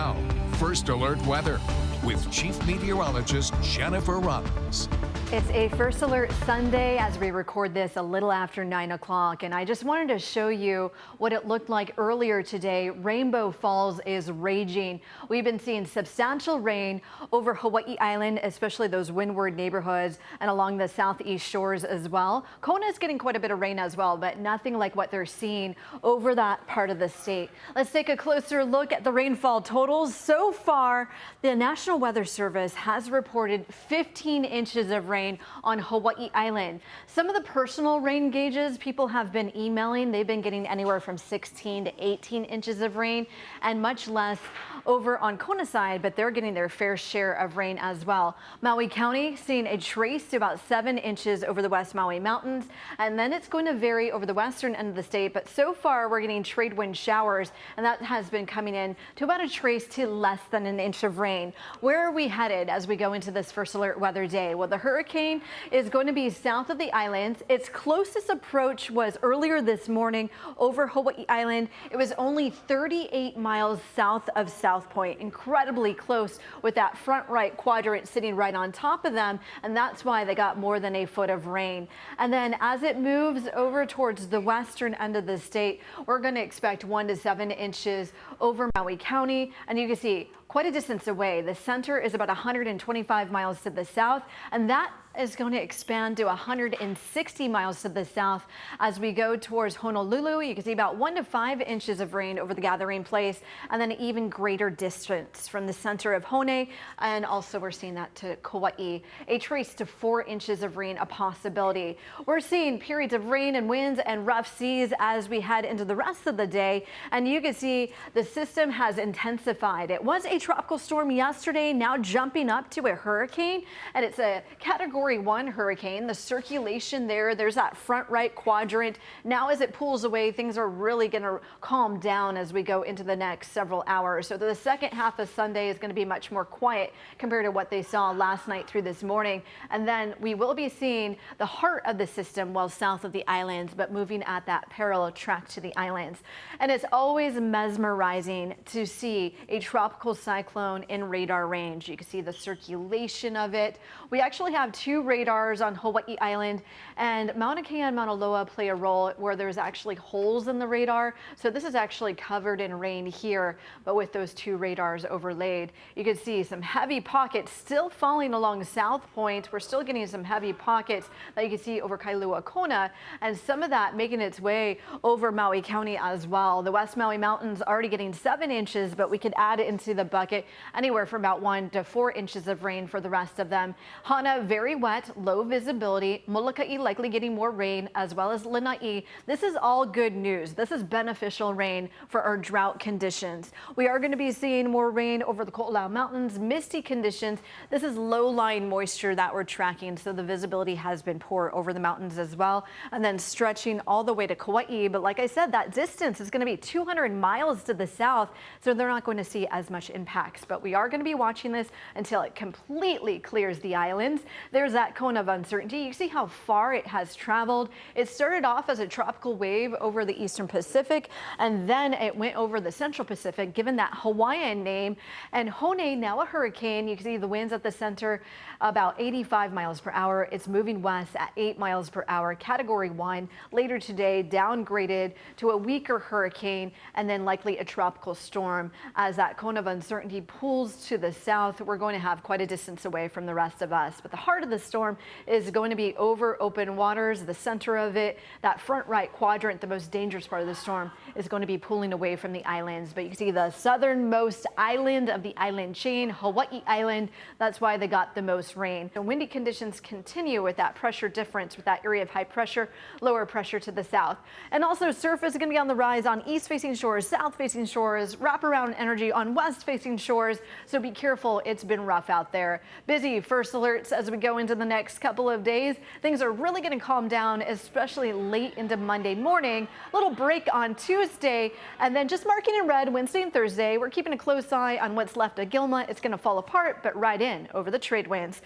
Now, First Alert Weather with Chief Meteorologist Jennifer Robbins. It's a First Alert Sunday as we record this a little after 9 o'clock, and I just wanted to show you what it looked like earlier today. Rainbow Falls is raging. We've been seeing substantial rain over Hawaii Island, especially those windward neighborhoods and along the southeast shores as well. Kona is getting quite a bit of rain as well, but nothing like what they're seeing over that part of the state. Let's take a closer look at the rainfall totals. So far, the National Weather Service has reported 15 inches of rain on Hawaii Island. Some of the personal rain gauges people have been emailing, they've been getting anywhere from 16 to 18 inches of rain, and much less over on Kona side, but they're getting their fair share of rain as well. Maui County seeing a trace to about 7 inches over the West Maui Mountains, and then it's going to vary over the western end of the state, but so far we're getting trade wind showers, and that has been coming in to about a trace to less than an inch of rain. Where are we headed as we go into this First Alert Weather Day? Well, the hurricane is going to be south of the islands. Its closest approach was earlier this morning over Hawaii Island. It was only 38 miles south of South Point, incredibly close with that front right quadrant sitting right on top of them, and that's why they got more than a foot of rain. And then as it moves over towards the western end of the state, we're going to expect 1 to 7 inches over Maui County, and you can see quite a distance away. The center is about 125 miles to the south, and that is going to expand to 160 miles to the south as we go towards Honolulu. You can see about 1 to 5 inches of rain over the gathering place, and then even greater distance from the center of Hone, and also we're seeing that to Kauai. A trace to 4 inches of rain a possibility. We're seeing periods of rain and winds and rough seas as we head into the rest of the day, and you can see the system has intensified. It was a tropical storm yesterday, now jumping up to a hurricane, and it's a Category 1 hurricane. The circulation there's that front right quadrant. Now as it pulls away, things are really going to calm down as we go into the next several hours. So the second half of Sunday is going to be much more quiet compared to what they saw last night through this morning. And then we will be seeing the heart of the system well south of the islands, but moving at that parallel track to the islands. And it's always mesmerizing to see a tropical cyclone in radar range. You can see the circulation of it. We actually have two radars on Hawaii Island, and Mauna Kea and Mauna Loa play a role where there's actually holes in the radar. So this is actually covered in rain here, but with those two radars overlaid, you can see some heavy pockets still falling along South Point. We're still getting some heavy pockets that you can see over Kailua Kona, and some of that making its way over Maui County as well. The West Maui Mountains already getting 7 inches, but we could add into the bucket anywhere from about 1 to 4 inches of rain for the rest of them. Hana, very wet, low visibility. Molokai likely getting more rain, as well as Lanai. This is all good news. This is beneficial rain for our drought conditions. We are going to be seeing more rain over the Ko'olau Mountains, misty conditions. This is low-lying moisture that we're tracking, so the visibility has been poor over the mountains as well, and then stretching all the way to Kauai. But like I said, that distance is going to be 200 miles to the south, so they're not going to see as much impacts. But we are going to be watching this until it completely clears the islands. There's that cone of uncertainty. You see how far it has traveled. It started off as a tropical wave over the eastern Pacific, and then it went over the central Pacific, given that Hawaiian name. And Hone, now a hurricane. You can see the winds at the center about 85 miles per hour. It's moving west at 8 miles per hour, Category 1. Later today, downgraded to a weaker hurricane, and then likely a tropical storm. As that cone of uncertainty pulls to the south, we're going to have quite a distance away from the rest of us. But the heart of the storm is going to be over open waters. The center of it, that front right quadrant, the most dangerous part of the storm, is going to be pulling away from the islands. But you can see the southernmost island of the island chain, Hawaii Island. That's why they got the most rain. And windy conditions continue with that pressure difference, with that area of high pressure, lower pressure to the south. And also surf is going to be on the rise on east-facing shores, south-facing shores, wraparound energy on west-facing shores. So be careful. It's been rough out there. Busy first alerts as we go into the next couple of days. Things are really going to calm down, especially late into Monday morning. A little break on Tuesday, and then just marking in red Wednesday and Thursday. We're keeping a close eye on what's left of Gilma. It's going to fall apart, but right in over the trade winds.